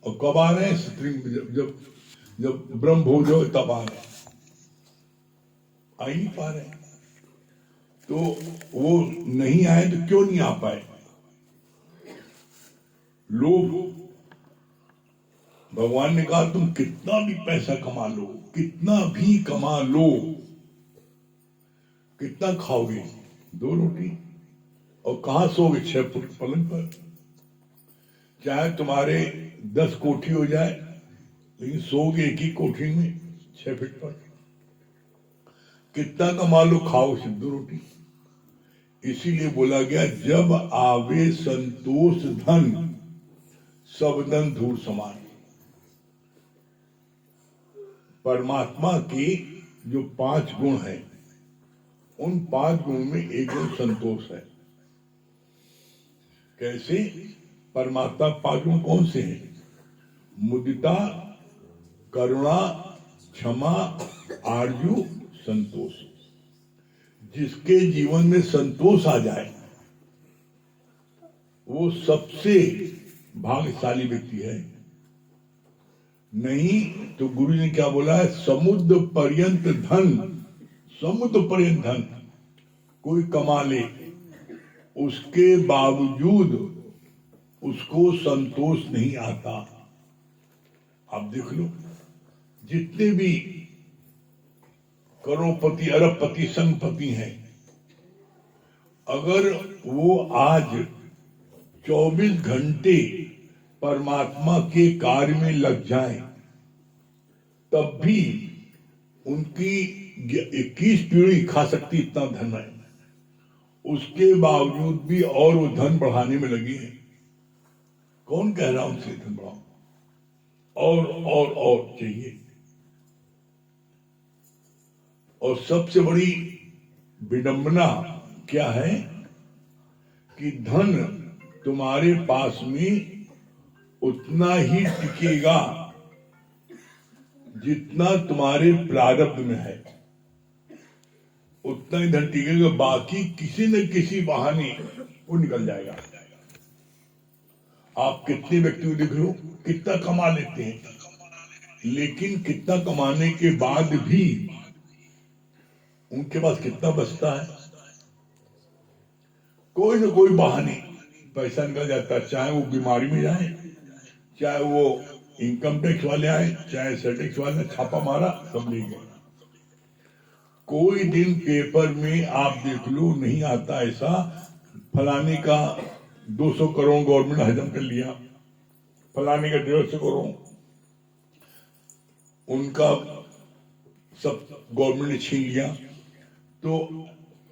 और कब आ रहे हैं? स्त्रिंग जब जब जब ब्रह्म भोज हो तब आ रहे हैं, आ ही नहीं पा रहे हैं। तो वो नहीं आए तो क्यों नहीं आ पाए? लोग, भगवान ने कहा तुम कितना भी पैसा कमा लो, कितना भी कमा लो, कितना खाओगे? 2 रोटी। और कहां सोगे? 6 फुट पलंग पर। चाहे तुम्हारे 10 कोठी हो जाए, लेकिन सोगे एक ही कोठी में 6 फीट पर। कितना कमा लो, खाओ सिर्फ 2 रोटी। इसीलिए बोला गया जब आवे संतोष धन, सब धन धूल समान। परमात्मा के जो 5 गुण हैं, उन 5 गुण में एक गुण संतोष है। कैसे? परमात्मा 5 गुण कौन से हैं? मुदिता, करुणा, क्षमा, आर्जू, संतोष। जिसके जीवन में संतोष आ जाए वो सबसे भाग्यशाली व्यक्ति है। नहीं तो गुरु जी ने क्या बोला है? समुद्र पर्यंत धन, समुद्र पर्यंत धन कोई कमा ले, उसके बावजूद उसको संतोष नहीं आता। आप देख लो, जितने भी करोड़पति, अरबपति, संघपति हैं, अगर वो आज 24 घंटे परमात्मा के कार्य में लग जाएं, तब भी उनकी 21 पीढ़ी खा सकती, इतना धन है। उसके बावजूद भी और वो धन बढ़ाने में लगी है। कौन कह रहा उनसे धन बढ़ाओ? और चाहिए। और सबसे बड़ी विडंबना क्या है कि धन तुम्हारे पास में उतना ही टिकेगा जितना तुम्हारे प्रारब्ध में है, उतना ही धन टिकेगा। बाकी किसी न किसी बहाने वो निकल जाएगा। आप कितने व्यक्ति को देख लो, कितना कमा लेते हैं, लेकिन कितना कमाने के बाद भी उनके पास कितना बचता है? कोई न कोई बहाने पैसा निकल जाता है। चाहे वो बीमारी में जाए, चाहे वो इनकम टैक्स वाले आए, चाहे सेल टैक्स वाले ने छापा मारा, सब ले गए। कोई दिन पेपर में आप देख लो नहीं आता ऐसा फलाने का 200 करोड़ गवर्नमेंट हजम कर लिया, फलाने का 150 करोड़ उनका सब गवर्नमेंट ने छीन लिया। तो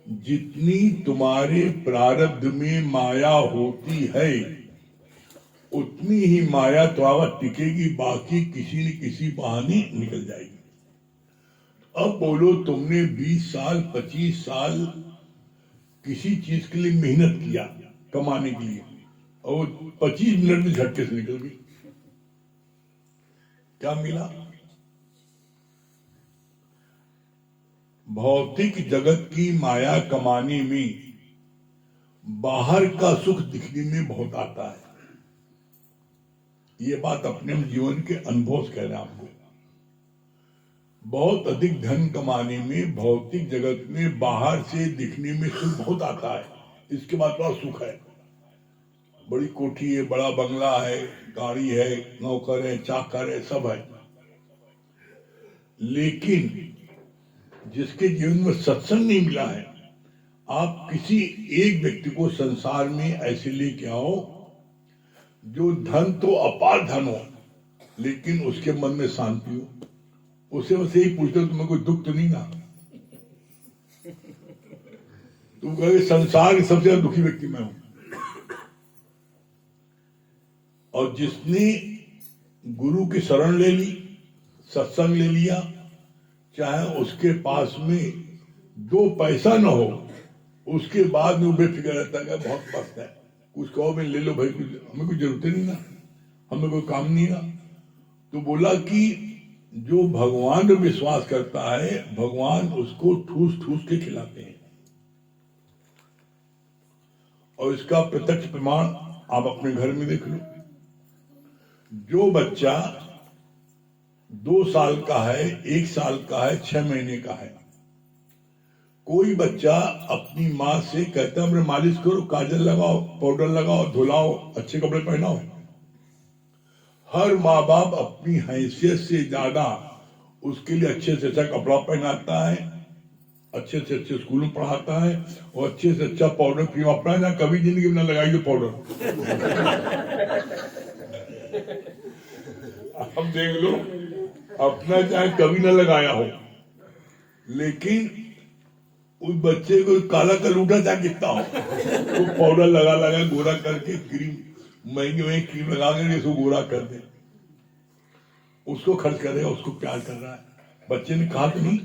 जितनी तुम्हारे प्रारब्ध में माया होती है, उतनी ही माया तुम्हारा टिकेगी, बाकी किसी न किसी बहाने निकल जाएगी। अब बोलो, तुमने 20 साल 25 साल किसी चीज के लिए मेहनत किया कमाने के लिए, और 25 मिनट में झटके से निकल गई। क्या मिला? भौतिक जगत की माया कमाने में बाहर का सुख दिखने में बहुत आता है। ये बात अपने जीवन के अनुभव से कह रहे हैं आपको। बहुत अधिक धन कमाने में, भौतिक जगत में बाहर से दिखने में सुख बहुत आता है। इसके बाद बड़ा सुख है, बड़ी कोठी है, बड़ा बंगला है, गाड़ी है, नौकर है, चाकर है, सब है। लेकिन जिसके जीवन में सत्संग नहीं मिला है, आप किसी एक व्यक्ति को संसार में ऐसे लेके आओ जो धन तो अपार धन हो, लेकिन उसके मन में शांति हो। उसे बस यही पूछते हो तुम्हें कोई दुख तो नहीं ना? तुम कहे संसार के सबसे ज्यादा दुखी व्यक्ति मैं हूं। और जिसने गुरु की शरण ले ली, सत्संग ले लिया, चाहे उसके पास में 2 पैसा न हो, उसके बाद में वो बेफिक्र रहता है, बहुत मस्त है, कुछ कहो मैं ले लो भाई, हमें कोई जरूरत नहीं ना, हमें कोई काम नहीं ना। तो बोला कि जो भगवान में विश्वास करता है, भगवान उसको ठूस ठूस के खिलाते हैं। और इसका प्रत्यक्ष प्रमाण आप अपने घर में देख लो। जो बच्चा 2 साल का है, 1 साल का है, 6 महीने का है, कोई बच्चा अपनी माँ से कहता है मेरे मालिश करो, काजल लगाओ, पाउडर लगाओ, धुलाओ, अच्छे कपड़े पहनाओ। हर माँ बाप अपनी हैसियत से ज्यादा उसके लिए अच्छे से अच्छा कपड़ा पहनाता है, अच्छे से अच्छे स्कूल में पढ़ाता है और अच्छे से अच्छा पाउडर क्रीम अपना ना कभी जिंदगी में ना लगाई जो पाउडर। अब देख लो, अपना चाहे कभी ना लगाया हो, लेकिन उस बच्चे को काला कलूटा चाहे कितना हो, तो पाउडर लगा लगा गोरा करके क्रीम महंगी महंगी क्रीम लगा कर इसको गोरा कर दे, उसको खर्च कर रहा है, उसको प्यार कर रहा है। बच्चे ने कहा तो नहीं,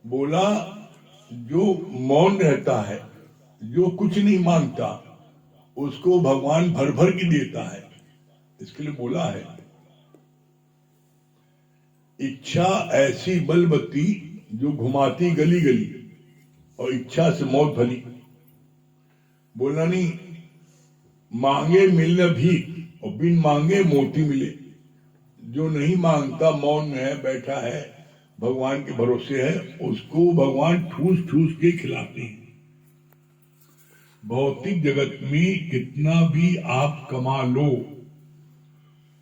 बोला जो मौन रहता है, जो कुछ नहीं मांगता, उसको भगवान भर भर के देता है। इसके लिए बोला है इच्छा ऐसी बलवती जो घुमाती गली गली और इच्छा से मौत भली। बोलना नहीं, मांगे मिलना भी और बिन मांगे मोती मिले। जो नहीं मांगता, मौन में है, बैठा है, भगवान के भरोसे है, उसको भगवान ठूस ठूस के खिलाते हैं। भौतिक जगत में कितना भी आप कमा लो,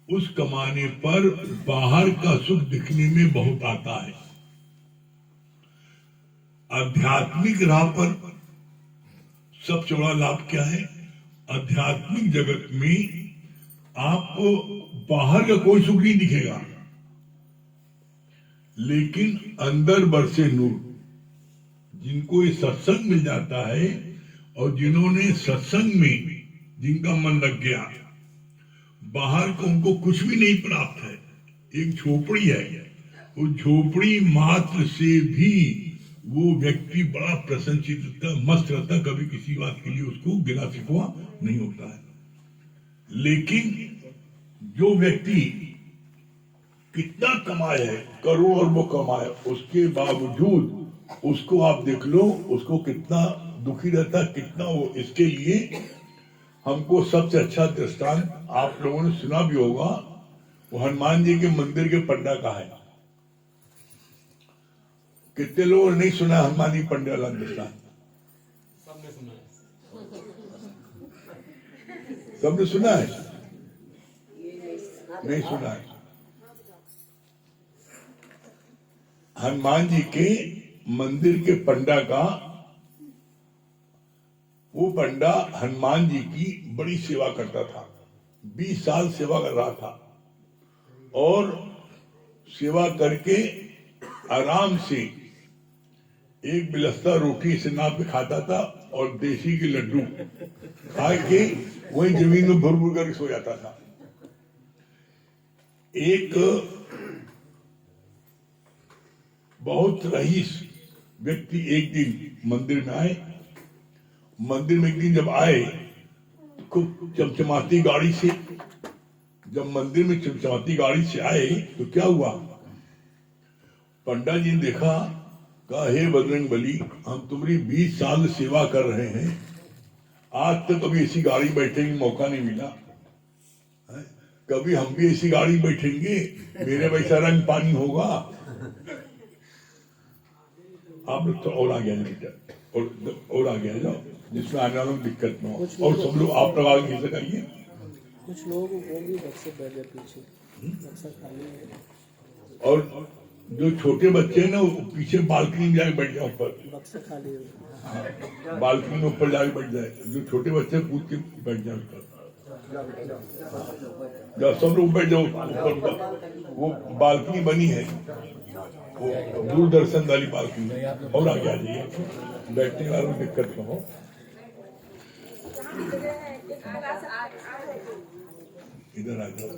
उस कमाने पर बाहर का सुख दिखने में बहुत आता है। आध्यात्मिक राह पर सबसे बड़ा लाभ क्या है? आध्यात्मिक जगत में आपको बाहर का कोई सुख नहीं दिखेगा, लेकिन अंदर बरसे नूर। जिनको ये सत्संग मिल जाता है और जिन्होंने सत्संग में जिनका मन लग गया, बाहर को उनको कुछ भी नहीं प्राप्त है। एक झोपड़ी है, वो झोपड़ी मात्र से भी वो व्यक्ति बड़ा प्रसन्नचित रहता, मस्त रहता, कभी किसी बात के लिए उसको गिला शिकवा नहीं होता है। लेकिन जो व्यक्ति कितना कमाए है, करोड़ अरबों कमाए, उसके बावजूद उसको आप देख लो, उसको कितना दुखी रहता, कितना वो। इसके लिए हमको सबसे अच्छा दृष्टांत आप लोगों ने सुना भी होगा, वो हनुमान जी के मंदिर के पंडा का है। कितने लोगों ने नहीं सुना हनुमान जी पंडे वाला दृष्टांत? सबने सुना है। सबने सुना है? नहीं सुना है। हनुमान जी के मंदिर के पंडा का, वो पंडा हनुमान जी की बड़ी सेवा करता था, 20 साल सेवा कर रहा था, और सेवा करके आराम से एक बिलस्ता रोटी से नाप के खाता था और देसी के लड्डू खा के वही जमीन में भुर भुर करके सो जाता था। एक बहुत रईस व्यक्ति एक दिन मंदिर में आए। मंदिर में एक दिन जब आए, खूब चमचमाती गाड़ी से, जब मंदिर में चमचमाती गाड़ी से आए तो क्या हुआ? पंडा जी ने देखा, कहा हे बजरंग बली, हम तुम्हारी 20 साल सेवा कर रहे हैं, आज तक कभी ऐसी गाड़ी बैठने का मौका नहीं मिला है? कभी हम भी ऐसी गाड़ी बैठेंगे, मेरे वैसा रंग पानी होगा? आप लोग तो और आ गया बेटा, और आ गया जाओ, जिसमें आने वालों को दिक्कत न हो। और सब लोग आप लोग आगे खींच लगाइए। कुछ लोग वो भी बक्से बैठ जाए पीछे, बक्सा खाली है। और जो छोटे बच्चे हैं ना, वो पीछे बालकनी में जाके बैठ जाए, ऊपर बक्सा खाली है। बालकनी में ऊपर जाके बैठ जाए। जो छोटे बच्चे कूद के बैठ जाए ऊपर, जब सब लोग बैठ जाओ ऊपर। वो बालकनी बनी है, वो दूरदर्शन वाली बालकनी। और आगे आ जाइए, बैठने वालों को दिक्कत न हो। इधर आ जाओ,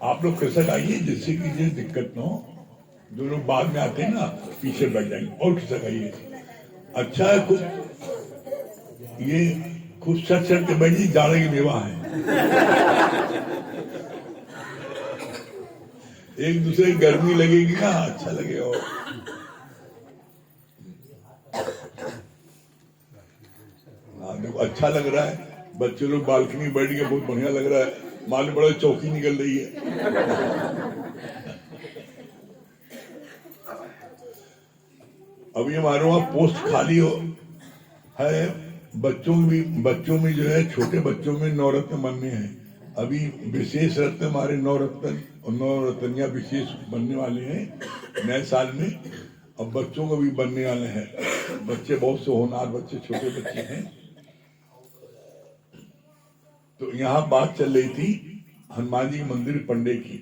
आप लोग खिसक आइए, जिससे कि ये दिक्कत न हो। जो लोग बाद में आते हैं ना, पीछे बैठ जाएंगे। और खिसक आइए। अच्छा है, कुछ ये खुद सट सट के बैठिए, जाड़े की मेवा है। एक दूसरे की गर्मी लगेगी ना, अच्छा लगेगा। हाँ देखो, अच्छा लग रहा है। बच्चे लोग बालकनी बैठ के बहुत बढ़िया लग रहा है। मालूम बड़ा चौकी निकल रही है। अभी हमारे वहां पोस्ट खाली है। बच्चों में जो है, छोटे बच्चों में नवरत्न बनने हैं। अभी विशेष रत्न हमारे नवरत्न और नवरत्निया विशेष बनने वाले हैं नए साल में। अब बच्चों को भी बनने वाले हैं। बच्चे बहुत से होनहार बच्चे, छोटे बच्चे हैं। तो यहाँ बात चल रही थी हनुमान जी मंदिर पंडे की।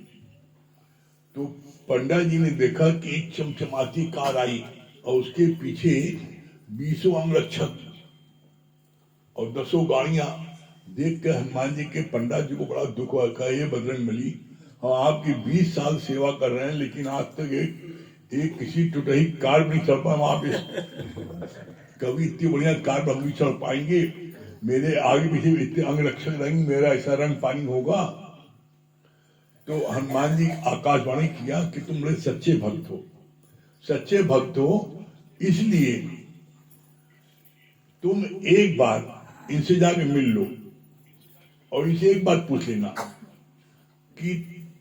तो पंडा जी ने देखा कि एक चमचमाती कार आई और उसके पीछे 20 अंगरक्षक और 10 गाड़ियां। देख कर हनुमान जी के पंडा जी को बड़ा दुख हुआ। कहा, ये बजरंगबली, हम आपकी 20 साल सेवा कर रहे हैं, लेकिन आज तक एक किसी टूटी कार भी नहीं चढ़ पाए। आप कभी इतनी बढ़िया कार पर हम भी चढ़ पाएंगे? मेरे आगे पीछे इतने अंगरक्षक रहेंगे, मेरा ऐसा रंग पानी होगा? तो हनुमान जी आकाशवाणी किया कि तुम बड़े सच्चे भक्त हो। सच्चे भक्त हो इसलिए तुम एक बार इनसे जाके मिल लो और इनसे एक बात पूछ लेना कि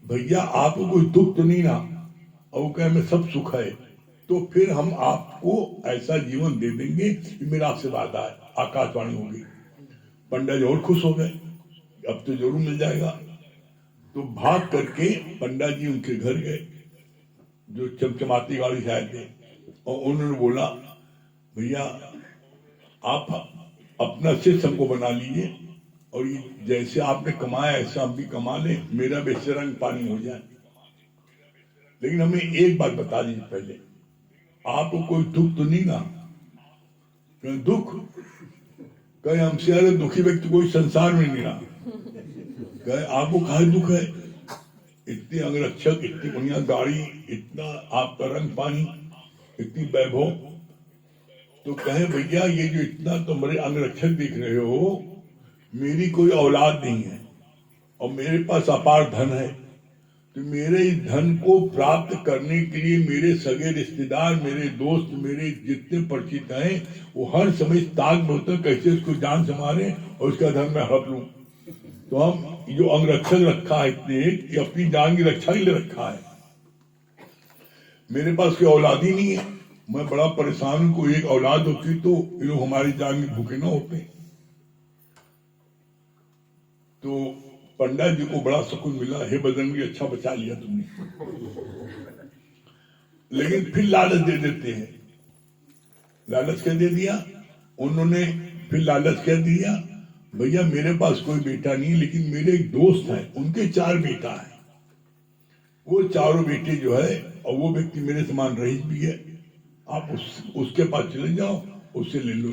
भैया आपको कोई दुख तो नहीं ना? और वो कहे, में सब सुख है। तो फिर हम आपको ऐसा जीवन दे देंगे, मेरा आपसे वादा है। आकाशवाणी होगी। पंडा जी और खुश हो गए, अब तो जरूर मिल जाएगा। तो भाग करके पंडा जी उनके घर गए, जो चमचमाती गाड़ी से आए थे, और उन्होंने बोला, भैया आप अपना शिष्य हमको बना लीजिए, और ये जैसे आपने कमाया ऐसा हम भी कमा ले, मेरा वैसे रंग पानी हो जाए। लेकिन हमें एक बात बता दीजिए पहले, आपको कोई दुख तो नहीं ना? दुख? कहे, हमसे अरे दुखी व्यक्ति कोई संसार में नहीं रहा। कहे, आपको काहे दुख है? इतने अंगरक्षक, इतनी बढ़िया गाड़ी, इतना आपका रंग पानी, इतनी वैभव। तो कहे, भैया ये जो इतना तो मेरे अंगरक्षक दिख रहे हो, मेरी कोई औलाद नहीं है और मेरे पास अपार धन है। तो मेरे इस धन को प्राप्त करने के लिए मेरे सगे रिश्तेदार, मेरे दोस्त, मेरे जितने परिचित हैं, वो हर समय ताक में होते कैसे उसको जान संभाले और उसका धन मैं हड़प लूं। तो हम जो अंगरक्षक रखा है इतने, ये अपनी जान की रक्षा के लिए रखा है। मेरे पास कोई औलाद ही नहीं है, मैं बड़ा परेशान हूं। कोई एक औलाद होती तो ये लोग हमारी जान के भूखे ना होते। तो पंडा जी को बड़ा सुकून मिला, हे बजरंगी, अच्छा बचा लिया तुमने। लेकिन फिर लालच दे देते हैं। लालच क्या दे दिया उन्होंने? फिर लालच क्या दिया, भैया मेरे पास कोई बेटा नहीं, लेकिन मेरे एक दोस्त हैं, उनके 4 बेटा हैं। वो चारों बेटे जो है, और वो व्यक्ति मेरे समान रईस भी है, आप उसके पास चले जाओ, उससे ले लो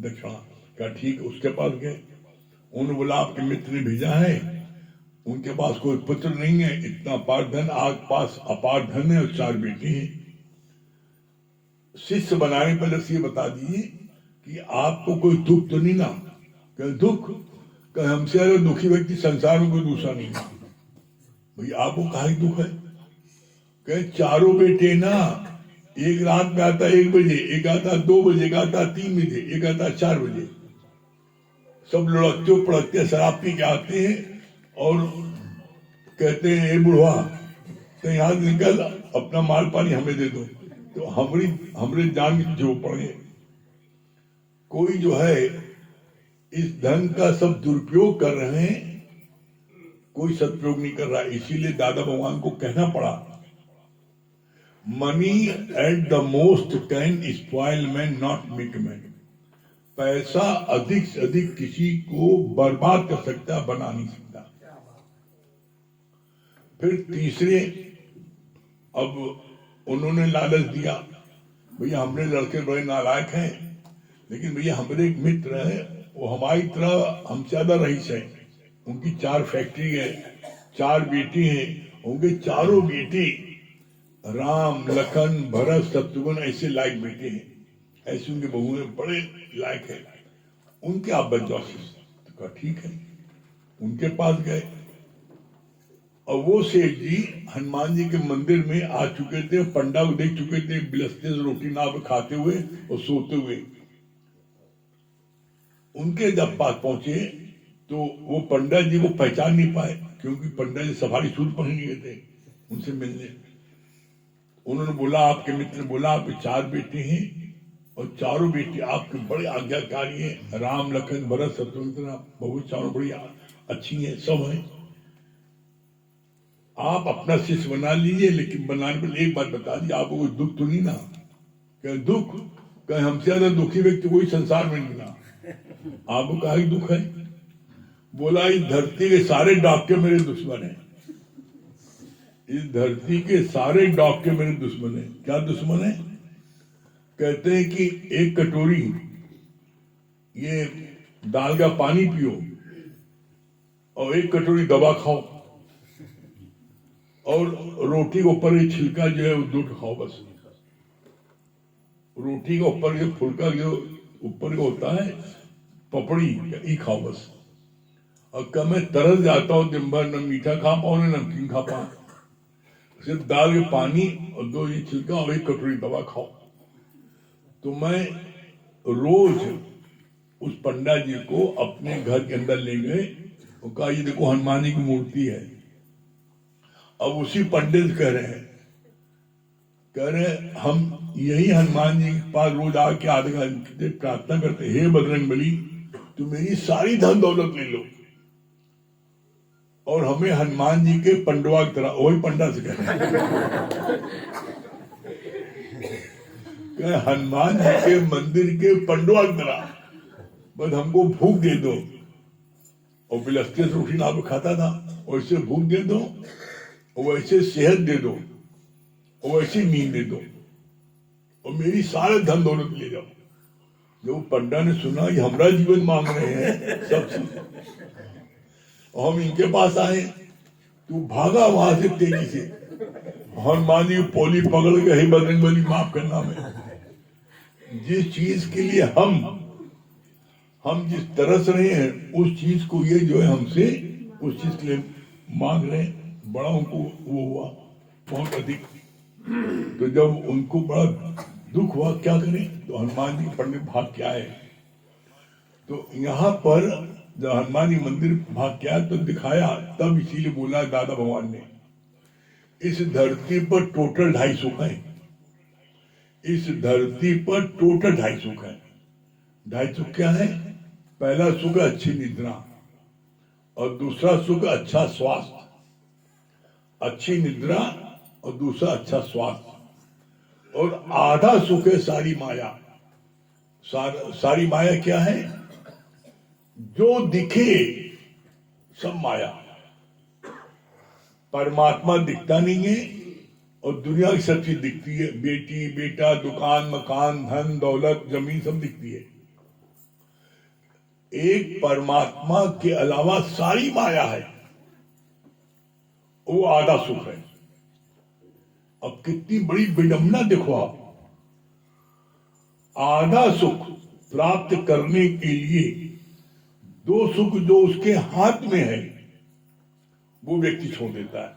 दक्षिणा। क्या ठीक है, उसके पास गए। उन्होंने बोला, आपके मित्र ने भेजा है, उनके पास कोई पुत्र नहीं है, इतना अपार धन, आपके पास अपार धन है और 4 बेटे हैं। शिष्य बनाने पहले से ये बता दीजिए कि आपको कोई दुख तो नहीं ना? क्या दुख? क्या हमसे अगर दुखी व्यक्ति संसार में कोई दूसरा नहीं है। भैया आपको काहे दुख है? कहे, 4 बेटे ना, एक रात में आता 1 बजे, एक आता 2 बजे, एक आता 3 बजे, एक आता 4 बजे। सब लड़कते पड़कते शराब पी के आते हैं और कहते हैं, ए बुढ़वा, तो यहाँ से निकल, अपना माल पानी हमें दे दो। तो हमरे जान के जो पड़े। कोई जो है इस धन का सब दुरुपयोग कर रहे हैं, कोई सदुपयोग नहीं कर रहा। इसीलिए दादा भगवान को कहना पड़ा, money at the most can spoil man, not make man. पैसा अधिक से अधिक किसी को बर्बाद कर सकता, बना नहीं सकता। फिर तीसरे, अब उन्होंने लालच दिया, भैया हमारे लड़के बड़े नालायक हैं, लेकिन भैया हमारे एक मित्र है, वो हमारी तरह हमसे ज्यादा रईस है। उनकी 4 फैक्ट्री है, 4 बेटी हैं, उनके चारों बेटे राम, लखन, भरत, शत्रुघ्न ऐसे लायक बेटे हैं, ऐसे उनके बहुएं बड़े लायक है। उनके आप बच जाओ। तो कहा ठीक है, उनके पास गए और वो सेठ जी हनुमान जी के मंदिर में आ चुके थे। पंडा को देख चुके थे बिलसते से रोटी ना खाते हुए और सोते हुए। उनके जब पास पहुंचे तो वो पंडा जी को पहचान नहीं पाए। क्योंकि पंडित जी सफारी सूट पहन गए थे उनसे मिलने। उन्होंने बोला, आपके मित्र ने बोला आपके 4 बेटे हैं और चारों बेटे आपके बड़े आज्ञाकारी हैं, राम लखन भरत शत्रुघ्न, बहुत चारों बड़ी अच्छी हैं, सब हैं। आप अपना शिष्य बना लीजिए, लेकिन बनाने पर एक बात बता दी, आपको कोई दुख तो नहीं ना? क्या दुख? कहीं हमसे ज्यादा दुखी व्यक्ति कोई संसार में नहीं ना। आपको कहा दुख है? बोला इस धरती के सारे डॉक्टर मेरे दुश्मन हैं, इस धरती के सारे डॉक्टर मेरे दुश्मन हैं। क्या दुश्मन है? कहते हैं कि एक कटोरी ये दाल का पानी पियो और एक कटोरी दवा खाओ और रोटी के ऊपर ये छिलका जो है वो दूध खाओ बस। रोटी के ऊपर जो फुलका जो ऊपर का होता है पपड़ी ये खाओ बस। और कब मैं तरस जाता हूँ दिन भर, न मीठा खा पाऊँ न नमकीन खा पाऊँ, सिर्फ दाल के पानी और 2 ये छिलका और 1 कटोरी दवा खाओ। तो मैं रोज उस पंडा जी को अपने घर के अंदर ले गए और कहा ये देखो हनुमान जी की मूर्ति है। अब उसी पंडित कह रहे हम यही हनुमान जी के पास रोज आके आधे घंटे प्रार्थना करते, हे बजरंगबली तू मेरी सारी धन दौलत ले लो और हमें हनुमान जी के पंडवा की तरह, वही पंडा से कह रहे हनुमान जी के मंदिर के पंडवा की तरह बस हमको भूख दे दो। और बिलस्ते से रोटी ना खाता था, वैसे भूख दे दो और वैसे सेहत दे दो और वैसे नींद दे दो और मेरी सारे धन दौलत ले जाओ। जब पंडा ने सुना ये हमारा जीवन मांग रहे हैं सब चीज, और हम इनके पास आए, तू भागा वहां से तेजी से। हनुमान जी पोली पकड़ के हे बजरंगबली माफ करना, में जिस चीज के लिए हम जिस तरस रहे हैं उस चीज को ये जो है हमसे उस चीज के लिए मांग रहे हैं। बड़ा उनको वो हुआ बहुत अधिक। तो जब उनको बड़ा दुख हुआ क्या करें, तो हनुमान जी पंडित भाग के आए। तो यहाँ पर जब हनुमान जी मंदिर भाग के आए तो दिखाया, तब इसीलिए बोला दादा भगवान ने इस धरती पर टोटल 250 सुख है। इस धरती पर टोटल 250 सुख है। 250 सुख क्या है? पहला सुख अच्छी निद्रा और दूसरा सुख अच्छा स्वास्थ्य। अच्छी निद्रा और दूसरा अच्छा स्वास्थ्य। और आधा सुख है सारी माया। सारी माया क्या है? जो दिखे सब माया। परमात्मा दिखता नहीं है और दुनिया की सब चीज दिखती है, बेटी बेटा दुकान मकान धन दौलत जमीन सब दिखती है। एक परमात्मा के अलावा सारी माया है, वो आधा सुख है। अब कितनी बड़ी विडंबना देखो आप, आधा सुख प्राप्त करने के लिए 2 सुख जो उसके हाथ में है वो व्यक्ति छोड़ देता है।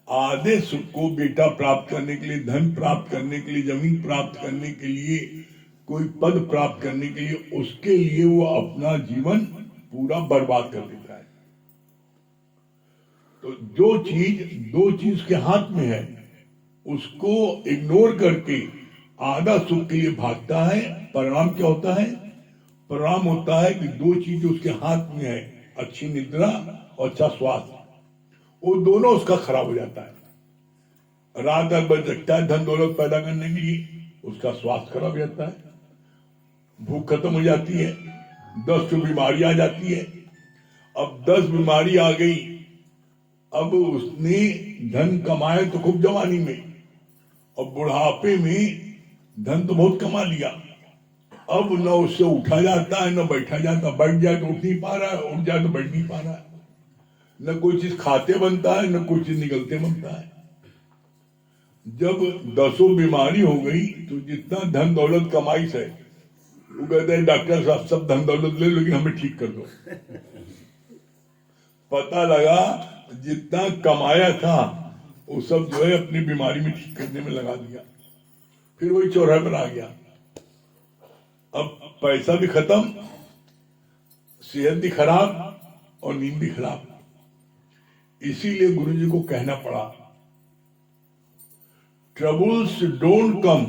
आधे सुख को बेटा प्राप्त करने के लिए, धन प्राप्त करने के लिए, जमीन प्राप्त करने के लिए, कोई पद प्राप्त करने के लिए, उसके लिए वो अपना जीवन पूरा बर्बाद कर देता है। तो जो चीज 2 चीज के हाथ में है उसको इग्नोर करके आधा सुख के लिए भागता है। परिणाम क्या होता है? परिणाम होता है कि 2 चीजें उसके हाथ में है, अच्छी निद्रा और अच्छा स्वास्थ्य, वो दोनों उसका खराब हो जाता है। रात भर बच सकता है धन दौलत पैदा करने के लिए, उसका स्वास्थ्य खराब हो जाता है, भूख खत्म हो जाती है, 10 बीमारी आ जाती है। अब 10 बीमारी आ गई, अब उसने धन कमाए तो खूब जवानी में, और बुढ़ापे में धन तो बहुत कमा लिया, अब न उससे उठा जाता है न बैठा जाता। बैठ जाए तो उठ नहीं पा रहा है, उठ जाए तो बैठ नहीं पा रहा है, न कोई चीज खाते बनता है न कोई चीज निकलते बनता है। जब 10 बीमारी हो गई तो जितना धन दौलत कमाई से, वो कहते हैं डॉक्टर साहब सब धन दौलत ले लो लेकिन हमें ठीक कर दो। पता लगा जितना कमाया था वो सब जो है अपनी बीमारी में ठीक करने में लगा दिया, फिर वही चौराहे पर आ गया। अब पैसा भी खत्म, सेहत भी खराब और नींद भी खराब। इसीलिए गुरु जी को कहना पड़ा, troubles don't come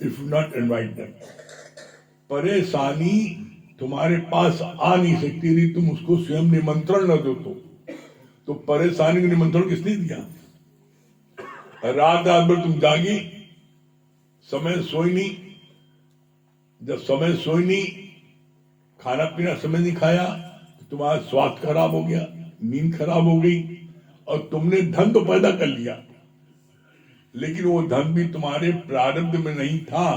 if not invite them. परेशानी तुम्हारे पास आ नहीं सकती यदि तुम उसको स्वयं निमंत्रण न दो तो परेशानी को निमंत्रण किसने दिया? रात रात भर तुम जागी, समय सोई नहीं, जब समय सोई नहीं, खाना पीना समय नहीं खाया तो तुम्हारा स्वास्थ्य खराब हो गया, नींद खराब हो गई, और तुमने धन तो पैदा कर लिया लेकिन वो धन भी तुम्हारे प्रारब्ध में नहीं था,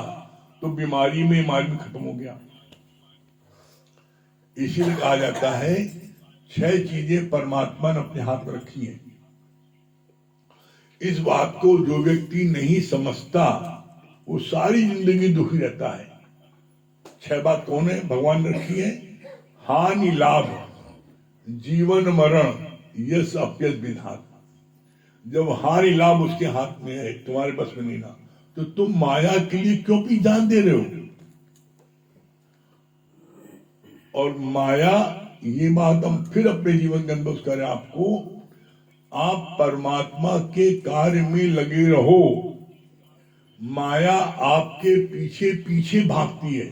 तो बीमारी में खत्म हो गया। इसीलिए कहा जाता है 6 चीजें परमात्मा ने अपने हाथ में रखी हैं। इस बात को जो व्यक्ति नहीं समझता वो सारी जिंदगी दुखी रहता है। 6 बात कौन है? भगवान ने रखी है। हानि लाभ, जीवन मरण, यश अपयश विधान। जब हानि लाभ उसके हाथ में है, तुम्हारे बस में नहीं ना, तो तुम माया के लिए क्यों भी जान दे रहे हो? और माया, ये बात हम फिर अपने जीवन के अनुभव करें आपको, आप परमात्मा के कार्य में लगे रहो, माया आपके पीछे पीछे भागती है,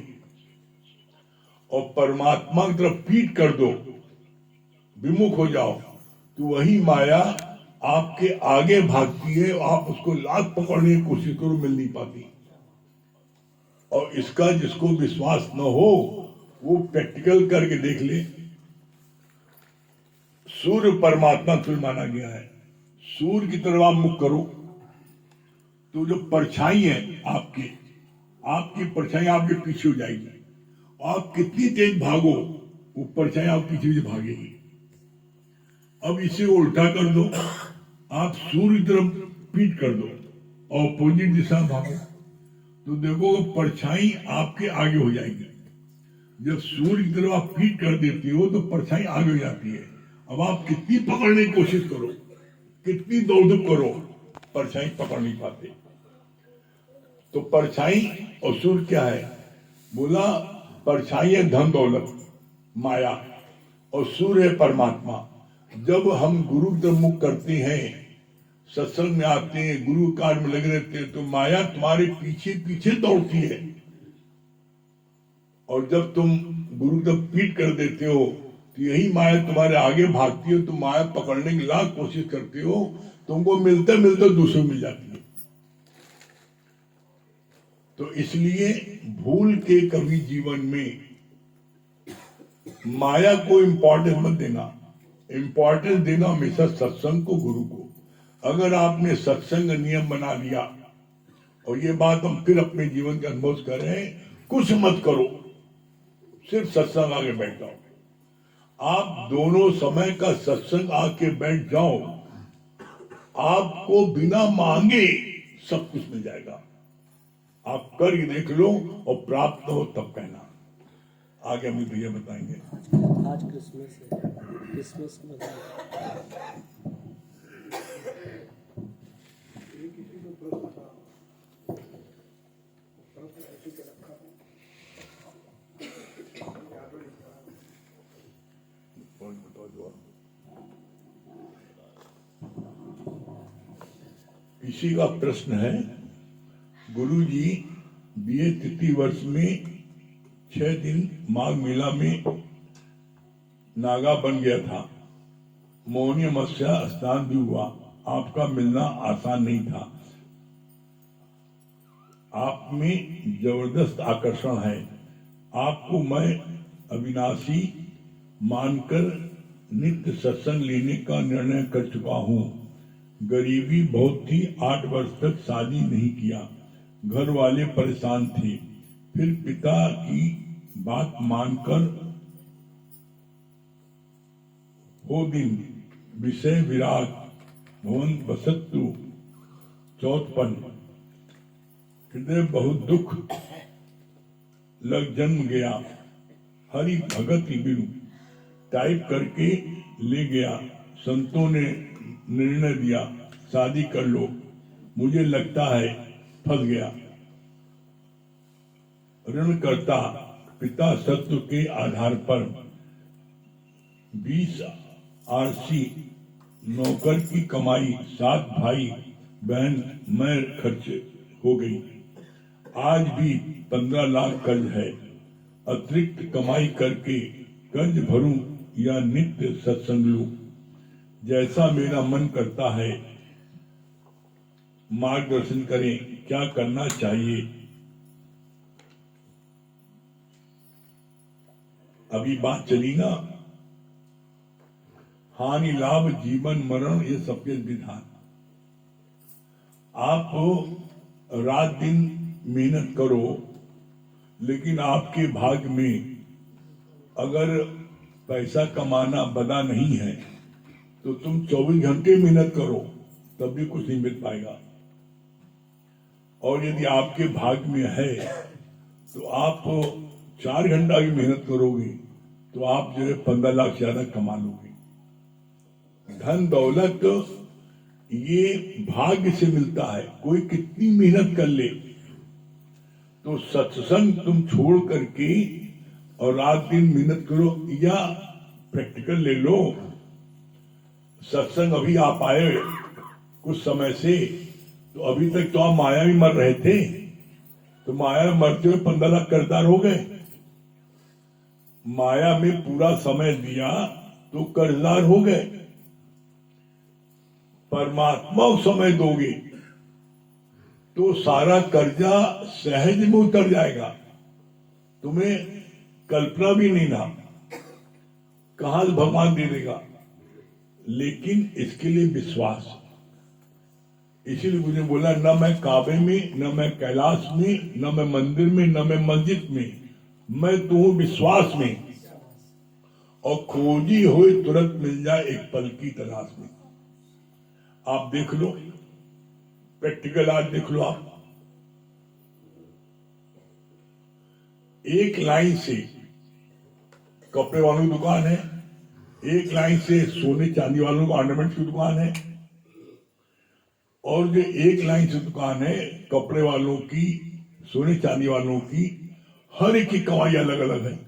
और परमात्मा की तरफ पीठ कर दो, विमुख हो जाओ, तो वही माया आपके आगे भागती है, आप उसको लात पकड़ने की कोशिश करो, मिल नहीं पाती। और इसका जिसको विश्वास न हो वो प्रैक्टिकल करके देख ले। सूर्य परमात्मा तुल्य माना गया है, सूर्य की तरफ आप मुख करो तो जो परछाई है आपकी परछाई आपके पीछे हो जाएगी, आप कितनी तेज भागो वो परछाई आप पीछे से भागेगी। अब इसे उल्टा कर दो, आप सूर्य की तरफ पीठ कर दो और अपोजिट दिशा में भागो, तो देखो परछाई आपके आगे हो जाएगी। जब सूर्य की तरफ आप पीठ कर देते हो तो परछाई आगे हो जाती है। अब आप कितनी पकड़ने की कोशिश करो, कितनी दौड़ करो, परछाई पकड़ नहीं पाते। तो परछाई और सूर्य क्या है? बोला परछाई है धन दौलत माया, और सूर्य है परमात्मा। जब हम गुरु की तरफ मुख करते हैं, सत्संग में आते हैं, गुरु कार्य में लगे रहते हैं, तो माया तुम्हारे पीछे पीछे दौड़ती है, और जब तुम गुरु की तरफ पीठ कर देते हो तो यही माया तुम्हारे आगे भागती है। तुम माया पकड़ने की लाख कोशिश करते हो, तुमको मिलते मिलते दूसरों मिल जाती है। तो इसलिए भूल के कभी जीवन में माया को इंपॉर्टेंस मत देना, इंपॉर्टेंस देना हमेशा सत्संग को, गुरु को। अगर आपने सत्संग नियम बना लिया, और ये बात हम फिर अपने जीवन के अनुभव कर रहे हैं, कुछ मत करो, सिर्फ सत्संग आगे बैठ जाओ। आप दोनों समय का सत्संग आके बैठ जाओ, आपको बिना मांगे सब कुछ मिल जाएगा। आप करके देख लो और प्राप्त हो तब कहना। आगे हम भैया बताएंगे। आज क्रिसमस है, क्रिसमस में इसी का प्रश्न है, गुरुजी बीए तृतीय वर्ष में 6 दिन माघ मेला में नागा बन गया था, मोहनी अमावस्या स्नान भी हुआ, आपका मिलना आसान नहीं था, आप में जबरदस्त आकर्षण है, आपको मैं अविनाशी मानकर नित्य सत्संग लेने का निर्णय कर चुका हूँ। गरीबी बहुत थी, 8 वर्ष तक शादी नहीं किया, घर वाले परेशान थे, फिर पिता की बात मानकर वो दिन विषय विराग भवन बसतु चौथपन हृदय बहुत दुख लग जन्म गया, हरि भगत बिनु टाइप करके ले गया, संतों ने निर्णय दिया शादी कर लो, मुझे लगता है फंस गया, ऋण करता पिता सत्व के आधार पर 20 आरसी नौकर की कमाई 7 भाई बहन मैं खर्च हो गई। आज भी 15 लाख कर्ज है। अतिरिक्त कमाई करके कर्ज भरूं या नित्य सत्संग लूं, जैसा मेरा मन करता है। मार्गदर्शन करें, क्या करना चाहिए। अभी बात चली ना, हानि लाभ जीवन मरण ये सबके विधान। आप रात दिन मेहनत करो, लेकिन आपके भाग्य में अगर पैसा कमाना बदा नहीं है तो तुम 24 घंटे मेहनत करो तब भी कुछ नहीं मिल पाएगा। और यदि आपके भाग्य में है तो आप 4 घंटा की मेहनत करोगे तो आप जो है 15 लाख ज्यादा कमा लोगे। धन दौलत ये भाग्य से मिलता है। कोई कितनी मेहनत कर ले, तो सत्संग तुम छोड़ करके और रात दिन मेहनत करो। या प्रैक्टिकल ले लो, सत्संग अभी आप आए कुछ समय से, तो अभी तक तो आप माया में मर रहे थे, तो माया में मरते हुए 15 लाख कर्जदार हो गए। माया में पूरा समय दिया तो कर्जदार हो गए। परमात्मा को समय दोगे तो सारा कर्जा सहज में उतर जाएगा। तुम्हें कल्पना भी नहीं ना कहां से भगवान दे देगा। लेकिन इसके लिए विश्वास। इसीलिए मुझे बोला, न मैं काबे में, न मैं कैलाश में, न मैं मंदिर में, न मैं मस्जिद में, मैं तो हूं विश्वास में। और खोजी हुई तुरंत मिल जाए एक पल की तलाश में। आप देख लो, प्रैक्टिकल आज देख लो। आप एक लाइन से कपड़े वालों की दुकान है, एक लाइन से सोने चांदी वालों को ऑर्नामेंट की दुकान है, और जो एक लाइन से दुकान है कपड़े वालों की, सोने चांदी वालों की, हर एक की कमाई अलग अलग है।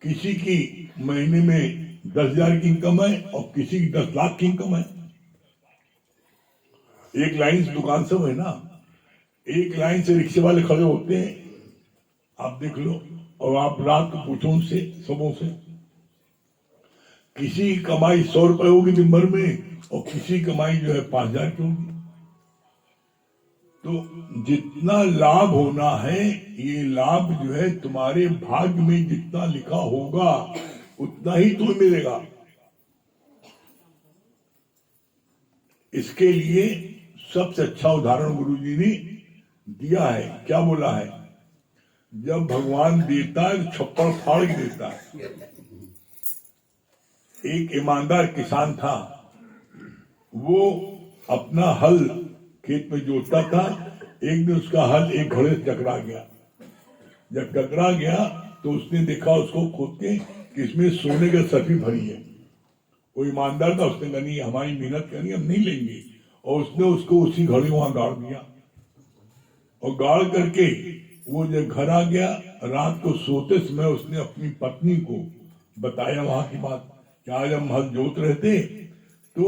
किसी की महीने में 10,000 की इनकम है और किसी की 10 लाख की इनकम है। एक लाइन से दुकान सब है ना, एक लाइन से रिक्शे वाले खड़े होते हैं, आप देख लो। और आप रात को पूछो उनसे, सबों से, किसी की कमाई 100 रुपए होगी दिन भर में और किसी की कमाई जो है 5,000 की होगी। तो जितना लाभ होना है, ये लाभ जो है तुम्हारे भाग्य में जितना लिखा होगा उतना ही तुम्हें मिलेगा। इसके लिए सबसे अच्छा उदाहरण गुरुजी ने दिया है। क्या बोला है? जब भगवान देता है छप्पड़ फाड़ के देता है। एक ईमानदार किसान था, वो अपना हल खेत में जोतता था। एक दिन उसका हल एक घोड़े से टकरा गया। जब टकरा गया तो उसने देखा उसको खोद के कि इसमें सोने की सर्फी भरी है। वो ईमानदार था, उसने कहा नहीं, हमारी मेहनत करनी, हम नहीं लेंगे। और उसने उसको उसी घड़ी वहां गाड़ दिया। और गाड़ करके वो जब घर आ गया, रात को सोते समय उसने अपनी पत्नी को बताया वहां की बात कि आज हम हल जोत रहे थे तो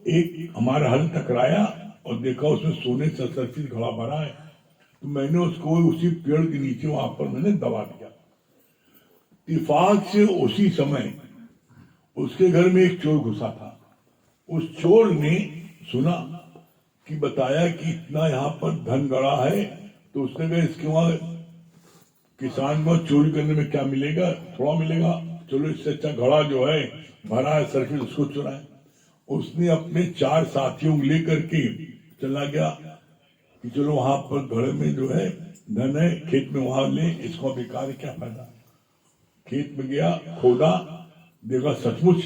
एक हमारा हल टकराया और देखा उसमें सोने से सरसिल घड़ा भरा है। तो मैंने उसको उसी पेड़ के नीचे वहां पर मैंने दबा दिया। इत्तेफाक से उसी समय उसके घर में एक चोर घुसा था। उस चोर ने सुना कि बताया कि इतना यहाँ पर धन गड़ा है, तो उसने कहा इसके वहां किसान को चोरी करने में क्या मिलेगा, थोड़ा मिलेगा, चलो इससे अच्छा घड़ा जो है भरा है सरफी उसको चुराए। उसने अपने 4 साथियों को लेकर के चला गया कि चलो वहां पर घड़े में जो है धन है, खेत में वहां ले, इसको बेकार है, क्या फायदा। खेत में गया, खोदा, देखा सचमुच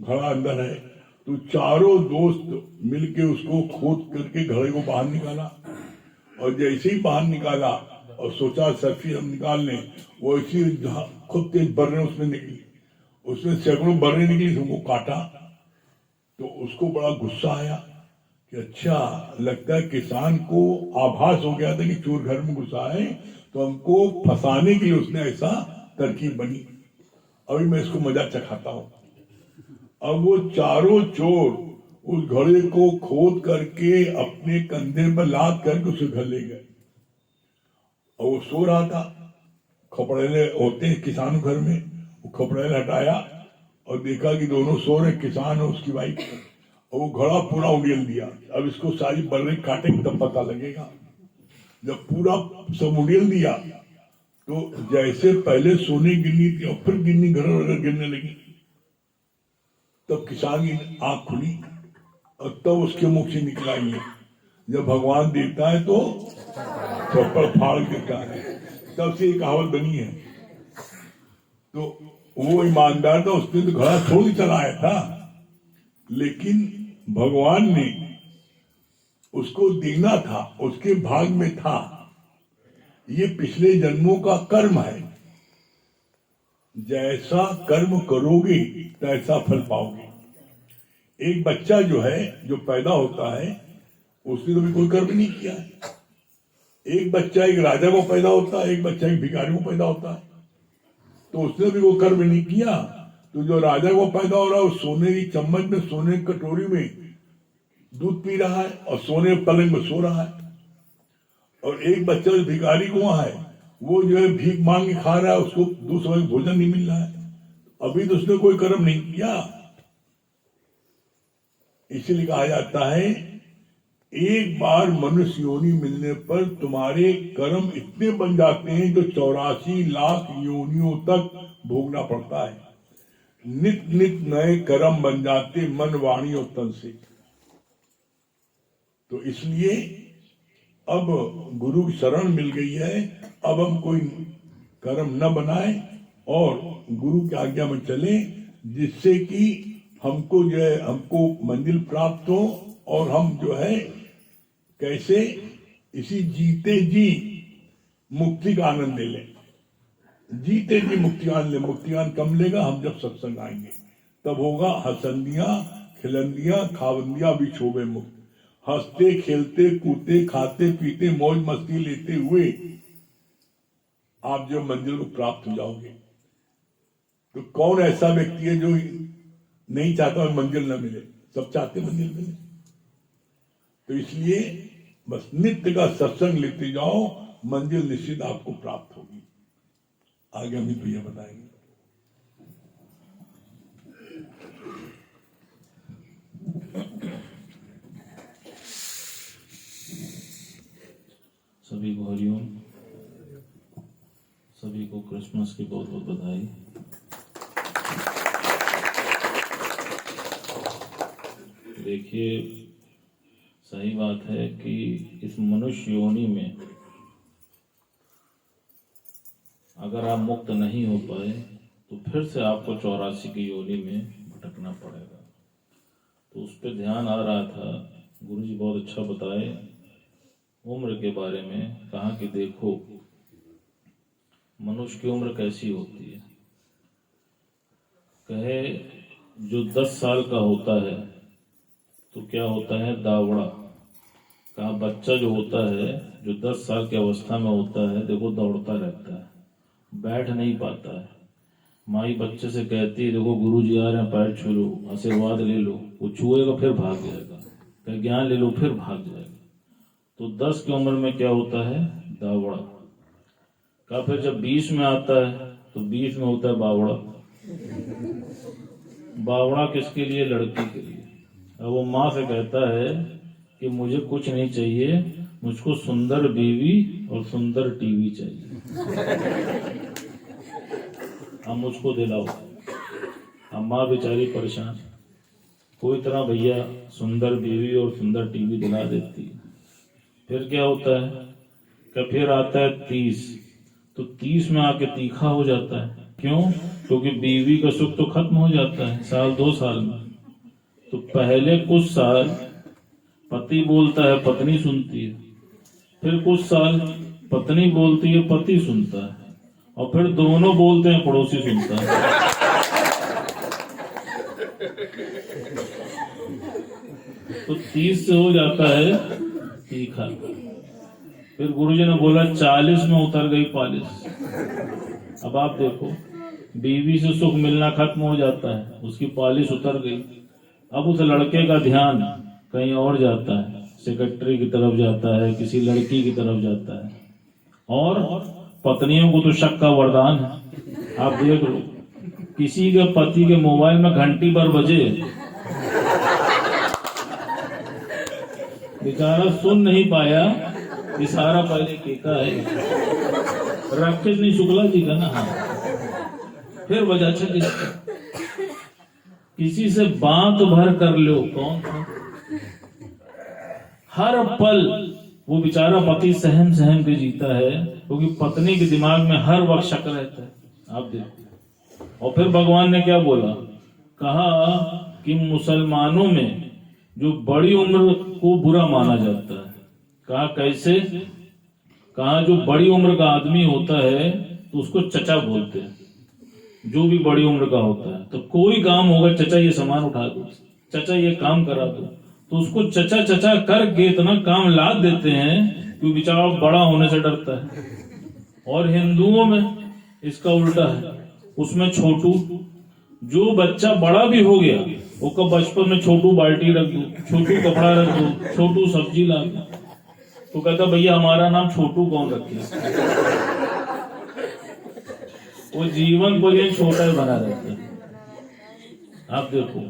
घड़ा अंदर है। तो चारों दोस्त मिलके उसको खोद करके घड़े को बाहर निकाला। और जैसे ही बाहर निकाला और सोचा सर्फी हम निकाल लें, वो इसी खुद तेज बर्रे उसमें निकली। उसमें सैकड़ों बर्रे निकली, उसको काटा। तो उसको बड़ा गुस्सा आया कि अच्छा, लगता है किसान को आभास हो गया था कि चोर घर में घुसा है, तो हमको फंसाने के लिए उसने ऐसा तरकीब बनी। अभी मैं इसको मजा चखाता हूं। अब वो चारों चोर उस घड़े को खोद करके अपने कंधे पर लाद करके उसे घर ले गए और वो सो रहा था। खपड़ेले होते हैं किसान घर में, वो खपड़ेले हटाया और देखा कि दोनों सो रहे, किसान और उसकी वाइफ, और वो घड़ा पूरा उड़ेल दिया। अब इसको सारी बर्रे काटेंगे तब पता लगेगा। जब पूरा सब उड़ेल दिया तो जैसे पहले सोने गिनी थी और फिर गिननी घर गिरने लगी। तब किसान की आंख खुली और तब उसके मुख से निकला ये, जब भगवान देता है तो थप्पड़ फाड़ देता है। तब से ये कहावत बनी है। तो वो ईमानदार था, उसने तो घड़ा छोड़ चलाया था, लेकिन भगवान ने उसको देना था, उसके भाग में था। ये पिछले जन्मों का कर्म है। जैसा कर्म करोगे तैसा फल पाओगे। एक बच्चा जो है, जो पैदा होता है, उसने तो भी कोई कर्म नहीं किया है। एक बच्चा एक राजा को पैदा होता है, एक बच्चा एक भिखारी को पैदा होता है, तो उसने भी कोई कर्म नहीं किया। तो जो राजा को पैदा हो रहा है, वो सोने की चम्मच में, सोने की कटोरी में दूध पी रहा है और सोने पलंग में सो रहा है। और एक बच्चा जो भिखारी को वहां है, वो जो है भीख मांग के खा रहा है, उसको दूसरे भोजन नहीं मिल रहा है। अभी तो उसने कोई कर्म नहीं किया। इसलिए कहा जाता है, एक बार मनुष्य योनि मिलने पर तुम्हारे कर्म इतने बन जाते हैं जो 84 लाख योनियों तक भोगना पड़ता है। नित नित नए कर्म बन जाते मन, वाणी और तन से। तो इसलिए अब गुरु की शरण मिल गई है। अब हम कोई कर्म न बनाए और गुरु की आज्ञा में चले, जिससे कि हमको जो है, हमको मंजिल प्राप्त हो और हम जो है कैसे इसी जीते जी मुक्ति का आनंद ले लें। जीते जी मुक्ति आनंद ले। मुक्ति आनंद कम लेगा हम जब सत्संग आएंगे, तब होगा हसंदियां खिलंदियां खावंदियां भी शोभे मुक्त। हंसते खेलते कूदते खाते पीते मौज मस्ती लेते हुए आप जो मंजिल को प्राप्त हो जाओगे। तो कौन ऐसा व्यक्ति है जो नहीं चाहता मंजिल न मिले? सब चाहते मंजिल मिले। तो इसलिए बस नित्य का सत्संग लेते जाओ, मंजिल निश्चित आपको प्राप्त होगी। आगे अमित भैया बताएंगे। सभी को हरिओम, सभी को क्रिसमस की बहुत बहुत बधाई। देखिए, सही बात है कि इस मनुष्य योनि में अगर आप मुक्त नहीं हो पाए तो फिर से आपको 84 की योनि में भटकना पड़ेगा। तो उस पर ध्यान आ रहा था। गुरुजी बहुत अच्छा बताए उम्र के बारे में। कहा कि देखो मनुष्य की उम्र कैसी होती है। कहे जो 10 साल का होता है तो क्या होता है, दावड़ा। कहा बच्चा जो होता है, जो 10 साल की अवस्था में होता है, देखो दौड़ता रहता है, बैठ नहीं पाता है। माई बच्चे से कहती है देखो गुरुजी आ रहे हैं, पैर छू लो, आशीर्वाद ले लो। वो छुएगा फिर भाग जाएगा, कहे ज्ञान ले लो फिर भाग जाएगा। तो 10 की उम्र में क्या होता है, दावड़ा। का फिर जब 20 में आता है तो 20 में होता है बावड़ा। बावड़ा किसके लिए? लड़की के लिए। अब वो माँ से कहता है कि मुझे कुछ नहीं चाहिए, मुझको सुंदर बीवी और सुंदर टीवी चाहिए, अब मुझको दिलाओ। अब माँ बेचारी परेशान, कोई तरह भैया सुंदर बीवी और सुंदर टीवी दिला देती है। फिर क्या होता है कि फिर आता है 30, तो 30 में आके तीखा हो जाता है। क्यों? क्योंकि बीवी का सुख तो खत्म हो जाता है 1-2 साल में। तो पहले कुछ साल पति बोलता है, पत्नी सुनती है, फिर कुछ साल पत्नी बोलती है, पति सुनता है, और फिर दोनों बोलते हैं, पड़ोसी सुनता है। तो 30 से हो जाता है तीखा। फिर गुरुजी ने बोला 40 में उतर गई पालिश। अब आप देखो बीवी से सुख मिलना खत्म हो जाता है, उसकी पॉलिश उतर गई। अब उस लड़के का ध्यान कहीं और जाता है, सेक्रेटरी की तरफ जाता है, किसी लड़की की तरफ जाता है। और पत्नियों को तो शक का वरदान है। आप देख लो, किसी के पति के मोबाइल में घंटी भर बजे, बेचारा सुन नहीं पाया, इशारा पहले केका है, राकेश नहीं शुक्ला जी का ना। हाँ, फिर वजह किसी से बात भर कर लो, कौन था? हर पल वो बेचारा पति सहम सहम के जीता है, क्योंकि पत्नी के दिमाग में हर वक्त शक रहता है। आप देखो, और फिर भगवान ने क्या बोला? कहा कि मुसलमानों में जो बड़ी उम्र को बुरा माना जाता है। कहा कैसे? कहा जो बड़ी उम्र का आदमी होता है तो उसको चचा बोलते हैं, जो भी बड़ी उम्र का होता है। तो कोई काम होगा, चचा ये सामान उठा दो, चचा ये काम करा दो, तो उसको चचा चचा करके इतना काम लाद देते हैं कि बेचारा बड़ा होने से डरता है। और हिंदुओं में इसका उल्टा है, उसमें छोटू, जो बच्चा बड़ा भी हो गया वो कब बचपन में छोटू बाल्टी रख दो, छोटू कपड़ा रख दो, छोटू सब्जी ला दो, तो कहता भैया हमारा नाम छोटू कौन रखे? वो जीवन को ये छोटा ही बना रहता है। आप देखो,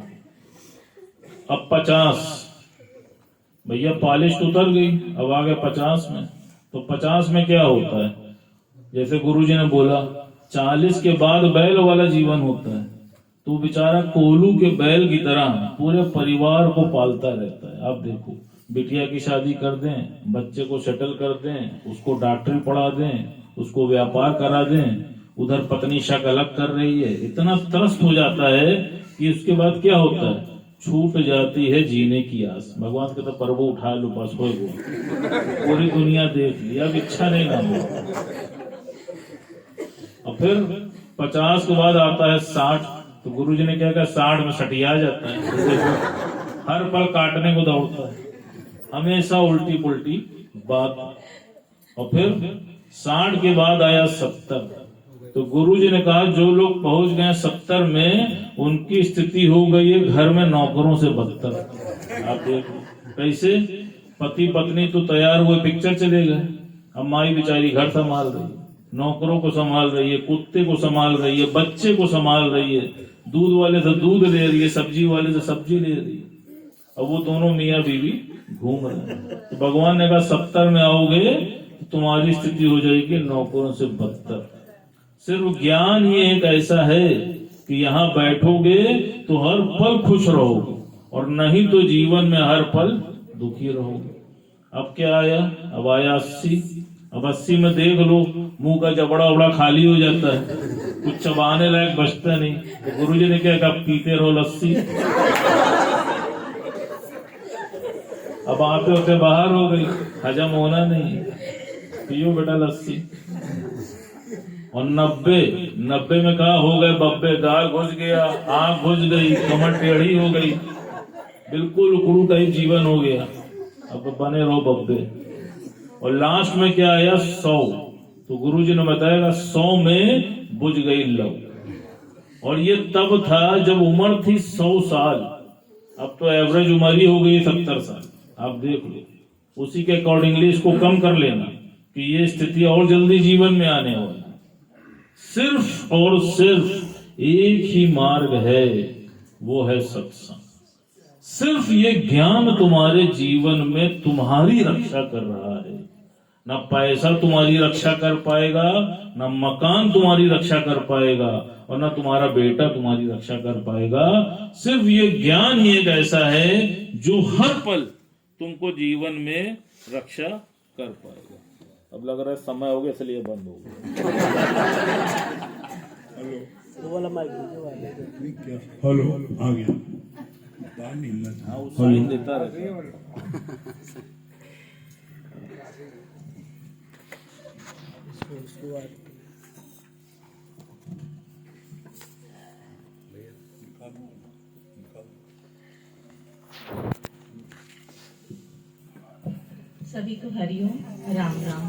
अब 50, भैया पॉलिश तो उतर गई, अब आ गया 50 में। तो 50 में क्या होता है? जैसे गुरुजी ने बोला 40 के बाद बैल वाला जीवन होता है। तो बेचारा कोल्हू के बैल की तरह पूरे परिवार को पालता रहता है। आप देखो, बिटिया की शादी कर दें, बच्चे को सेटल कर दें, उसको डॉक्टरी पढ़ा दें, उसको व्यापार करा दें, उधर पत्नी शक अलग कर रही है, इतना त्रस्त हो जाता है कि उसके बाद क्या होता है? छूट जाती है जीने की आस। भगवान कहता प्रभु उठा लो, बस हो गया, पूरी दुनिया देख ली, अब इच्छा नहीं ना हो। और फिर 50 के बाद आता है 60। तो गुरुजी ने क्या कहा? 60 में सटिया जाता है, हर पल काटने को दौड़ता है, हमेशा उल्टी पुल्टी बात। और फिर 60 के बाद आया 70। तो गुरुजी ने कहा जो लोग पहुंच गए 70 में, उनकी स्थिति हो गई है घर में नौकरों से बदतर। आप देखो कैसे, पति पत्नी तो तैयार हुए, पिक्चर चले गए, अब माई बेचारी घर संभाल रही है, नौकरों को संभाल रही है, कुत्ते को संभाल रही है, बच्चे को संभाल रही है, दूध वाले से दूध ले रही है, सब्जी वाले से सब्जी ले रही है। अब वो दोनों मियाँ बीवी घूम रहे हैं। तो भगवान ने कहा 70 में आओगे तो तुम्हारी स्थिति हो जाएगी नौकरों से बदतर। सिर्फ ज्ञान ही एक ऐसा है कि यहाँ बैठोगे तो हर पल खुश रहोगे, और नहीं तो जीवन में हर पल दुखी रहोगे। अब क्या आया? अब आया 80। अब 80 में देख लो, मुंह का जबड़ा उबड़ा खाली हो जाता है, कुछ चबाने लायक बचता नहीं। तो गुरुजी ने क्या कहा? पीते रहो लस्सी। अब आते होते बाहर हो गई, हजम होना नहीं, पियो बेटा लस्सी। और 90 में कहा हो गए बब्बे, दाल घुस गया, आंख घुस गई, कमर टेढ़ी हो गई, बिल्कुल उकड़ू टाइप जीवन हो गया। अब बने रहो बब्बे। और लास्ट में क्या आया? 100। तो गुरुजी ने बताया 100 में बुझ गई लव। और ये तब था जब उम्र थी 100 साल, अब तो एवरेज उम्र ही हो गई 70 साल। आप देख लो, उसी के अकॉर्डिंगली इसको कम कर लेना कि ये स्थिति और जल्दी जीवन में आने वाली। सिर्फ और सिर्फ एक ही मार्ग है, वो है सत्संग। सिर्फ ये ज्ञान तुम्हारे जीवन में तुम्हारी रक्षा कर रहा है। ना पैसा तुम्हारी रक्षा कर पाएगा, ना मकान तुम्हारी रक्षा कर पाएगा, और ना तुम्हारा बेटा तुम्हारी रक्षा कर पाएगा। सिर्फ ये ज्ञान ही एक ऐसा है जो हर पल तुमको जीवन में रक्षा कर पाएगा। अब लग रहा है समय हो गया, इसलिए बंद हो गया। वो वाला माइक दीजिए। हेलो, आ गया। हाँ, वो साइन देता रहता। सभी को हरिओम, राम राम।